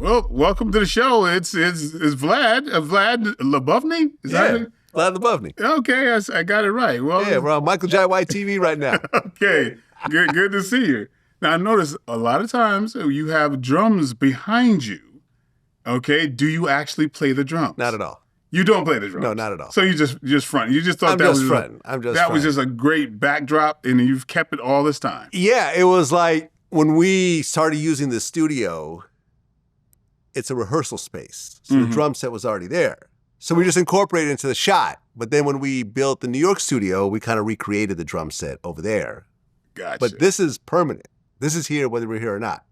Well, welcome to the show. It's Vlad. Vlad Labovny? Vlad Labovny. Okay, I got it right. Well, yeah, we're on Michael Jai White TV right now. Okay, good to see you. Now, I notice a lot of times you have drums behind you. Okay, do you actually play the drums? Not at all. You don't play the drums? No, not at all. So you just front. You just thought I'm that just was fronting. that was just a great backdrop, and you've kept it all this time. Yeah, it was like when we started using the studio, it's a rehearsal space. So the drum set was already there. So we just incorporated it into the shot. But then when we built the New York studio, we kind of recreated the drum set over there. Gotcha. But this is permanent. This is here whether we're here or not.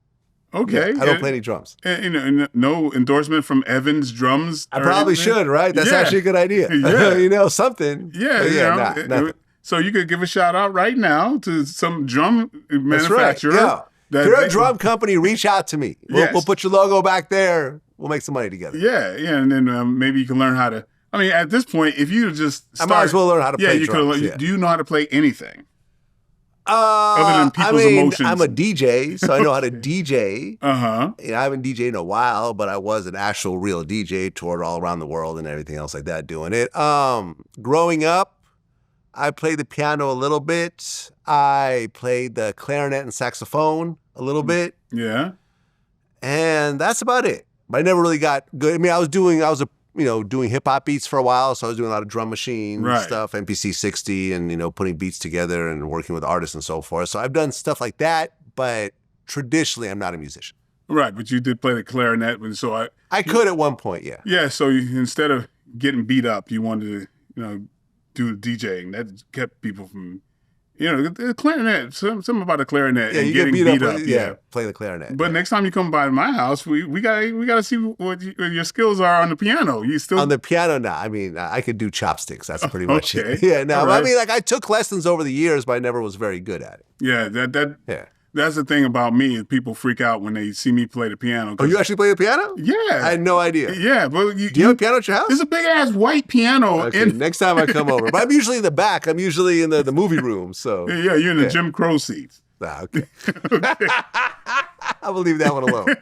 Okay. Yeah, I don't play any drums. And no endorsement from Evans Drums? I probably should, right? That's actually a good idea. Yeah. Something. Yeah. Nothing. So you could give a shout out right now to some drum manufacturer. That's right. If you're a drum company, reach out to me. We'll put your logo back there. We'll make some money together. Yeah, and then maybe you can learn how to. I mean, at this point, if you just I might as well learn how to play drums. Do you know how to play anything? Other than people's emotions. I'm a DJ, so I know how to DJ. Uh-huh. I haven't DJed in a while, but I was an actual real DJ, toured all around the world and everything else like that doing it. Growing up, I played the piano a little bit. I played the clarinet and saxophone a little bit. Yeah. And that's about it. But I never really got good. I mean, I was doing hip hop beats for a while, so I was doing a lot of drum machine stuff, MPC 60, and putting beats together and working with artists and so forth. So I've done stuff like that, but traditionally I'm not a musician. Right, but you did play the clarinet, so I could at one point, yeah. Yeah, so instead of getting beat up, you wanted to do DJing. That kept people from the clarinet, something about the clarinet and getting beat up. Yeah, playing the clarinet. But next time you come by my house, we gotta see what your skills are on the piano. You still on the piano now? I mean, I could do chopsticks. That's pretty much okay. it. Yeah, no, right. I mean, like I took lessons over the years, but I never was very good at it. Yeah, that's the thing about me. People freak out when they see me play the piano. Oh, you actually play the piano? Yeah. I had no idea. Yeah. Well, do you have a piano at your house? There's a big-ass white piano. Okay, next time I come over. But I'm usually in the back. I'm usually in the movie room. So yeah, you're in the Jim Crow seats. Okay. I will leave that one alone.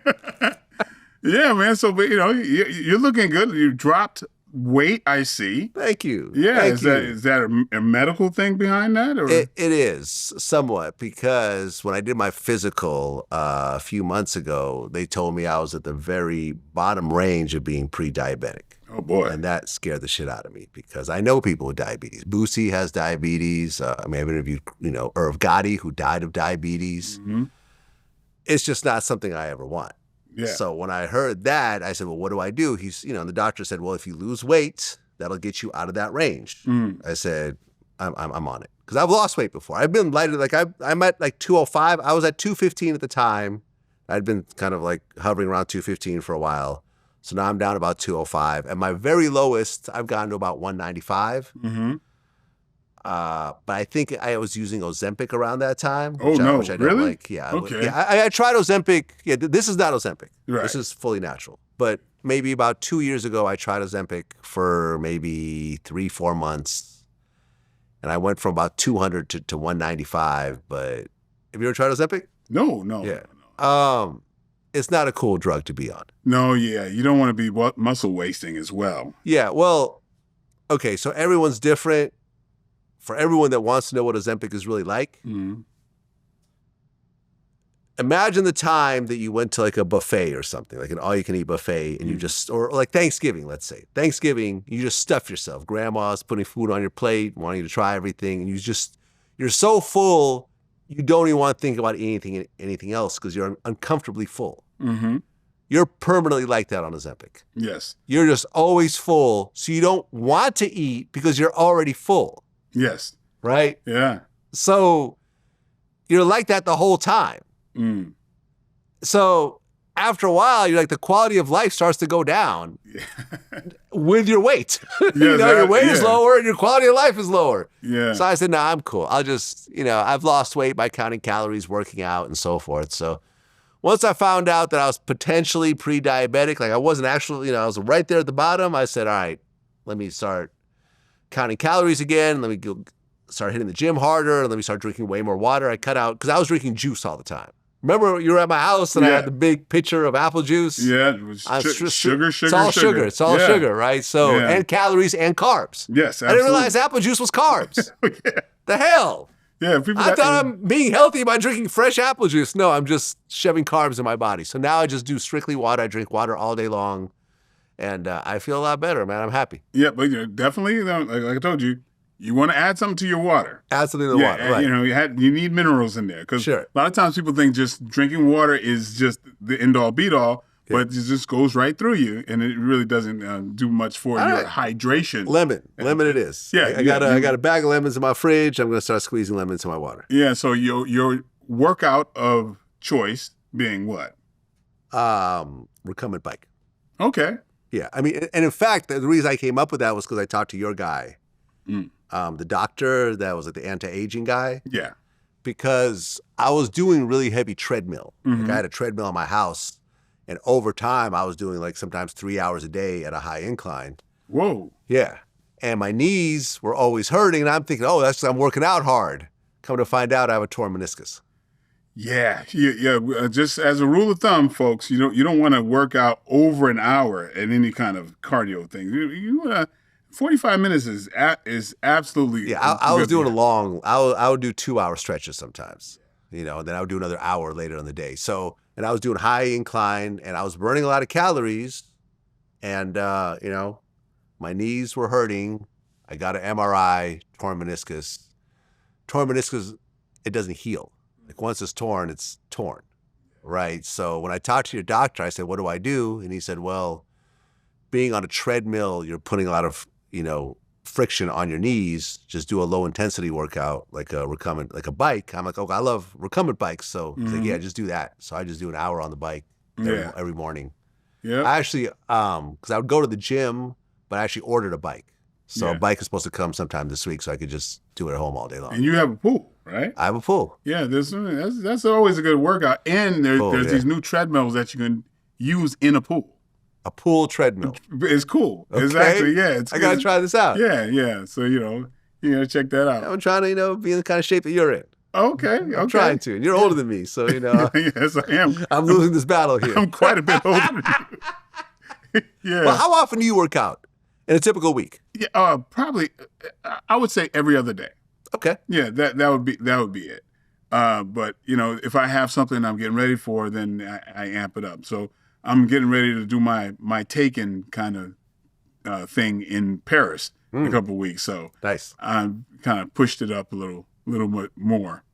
Yeah, man. So, but, you're looking good. You dropped weight, I see. Thank you. Yeah, is that a medical thing behind that? Or? It is somewhat, because when I did my physical a few months ago, they told me I was at the very bottom range of being pre-diabetic. Oh boy! And that scared the shit out of me, because I know people with diabetes. Boosie has diabetes. I've interviewed Irv Gotti, who died of diabetes. Mm-hmm. It's just not something I ever want. Yeah. So when I heard that, I said, well, what do I do? And the doctor said, well, if you lose weight, that'll get you out of that range. I said, I'm on it. Because I've lost weight before. I've been lighter. Like I'm at like 205. I was at 215 at the time. I'd been kind of like hovering around 215 for a while. So now I'm down about 205. At my very lowest, I've gotten to about 195. Mm-hmm. But I think I was using Ozempic around that time. Which I don't really? Like. Yeah. Okay. Yeah, I tried Ozempic. Yeah, this is not Ozempic. Right. This is fully natural. But maybe about 2 years ago, I tried Ozempic for maybe 3-4 months. And I went from about 200 to 195. But have you ever tried Ozempic? No. Yeah. It's not a cool drug to be on. No, yeah. You don't want to be muscle wasting as well. Yeah, well, okay, so everyone's different. For everyone that wants to know what Ozempic is really like, imagine the time that you went to like a buffet or something, like an all-you-can-eat buffet, and you just, or like Thanksgiving, let's say. Thanksgiving, you just stuff yourself. Grandma's putting food on your plate, wanting you to try everything, and you're so full, you don't even want to think about anything else because you're uncomfortably full. Mm-hmm. You're permanently like that on Ozempic. Yes. You're just always full, so you don't want to eat because you're already full. Yes. Right? Yeah. So you're like that the whole time. So after a while, you're like, the quality of life starts to go down with your weight. Your weight is lower and your quality of life is lower. Yeah. So I said, nah, I'm cool. I'll just, I've lost weight by counting calories, working out, and so forth. So once I found out that I was potentially pre-diabetic, like I wasn't actually, I was right there at the bottom, I said, all right, let me start counting calories again. Let me start hitting the gym harder. Let me start drinking way more water. I cut out, because I was drinking juice all the time. Remember you were at my house and I had the big pitcher of apple juice? Yeah, it was sugar. It's all sugar. It's all sugar, right? So, and calories and carbs. Yes, absolutely. I didn't realize apple juice was carbs. The hell? Yeah, I thought I'm being healthy by drinking fresh apple juice. No, I'm just shoving carbs in my body. So now I just do strictly water. I drink water all day long. And I feel a lot better, man. I'm happy. Yeah, but definitely, like I told you, you want to add something to your water. Add something to the water, right. You need minerals in there. Because a lot of times people think just drinking water is just the end-all, be-all, but it just goes right through you, and it really doesn't do much for your hydration. Lemon it is. Yeah, I got a bag of lemons in my fridge. I'm going to start squeezing lemons in my water. Yeah, so your workout of choice being what? Recumbent bike. Okay. Yeah, I mean, and in fact, the reason I came up with that was because I talked to your guy, the doctor that was the anti-aging guy. Yeah. Because I was doing really heavy treadmill. Like I had a treadmill in my house, and over time, I was doing like sometimes 3 hours a day at a high incline. Whoa. Yeah. And my knees were always hurting, and I'm thinking, oh, that's because I'm working out hard. Come to find out, I have a torn meniscus. Yeah. Just as a rule of thumb, folks, you don't want to work out over an hour at any kind of cardio thing. You want to 45 minutes is absolutely. Yeah, I was doing I would do 2-hour stretches sometimes, and then I would do another hour later in the day. So, and I was doing high incline, and I was burning a lot of calories, and my knees were hurting. I got an MRI, torn meniscus. Torn meniscus, it doesn't heal. Like once it's torn, right? So when I talked to your doctor, I said, what do I do? And he said, well, being on a treadmill, you're putting a lot of, friction on your knees. Just do a low intensity workout, like a bike. I'm like, I love recumbent bikes. So he's like, yeah, just do that. So I just do an hour on the bike every morning. Yeah. I actually, because I would go to the gym, but I actually ordered a bike. So a bike is supposed to come sometime this week, so I could just do it at home all day long. And you have a pool, right? I have a pool. Yeah, that's always a good workout. And there's these new treadmills that you can use in a pool. A pool treadmill. It's cool. Okay. It's actually, I got to try this out. Yeah. So, you check that out. I'm trying to, be in the kind of shape that you're in. Okay. I'm trying to. And you're older than me, so, Yes, I am. I'm losing this battle here. I'm quite a bit older than you. Yeah. Well, how often do you work out in a typical week? Yeah, probably, I would say every other day. Okay. Yeah, that would be it. But, if I have something I'm getting ready for, then I amp it up. So I'm getting ready to do my Taken kind of thing in Paris in a couple of weeks. So nice. I kind of pushed it up a little bit more.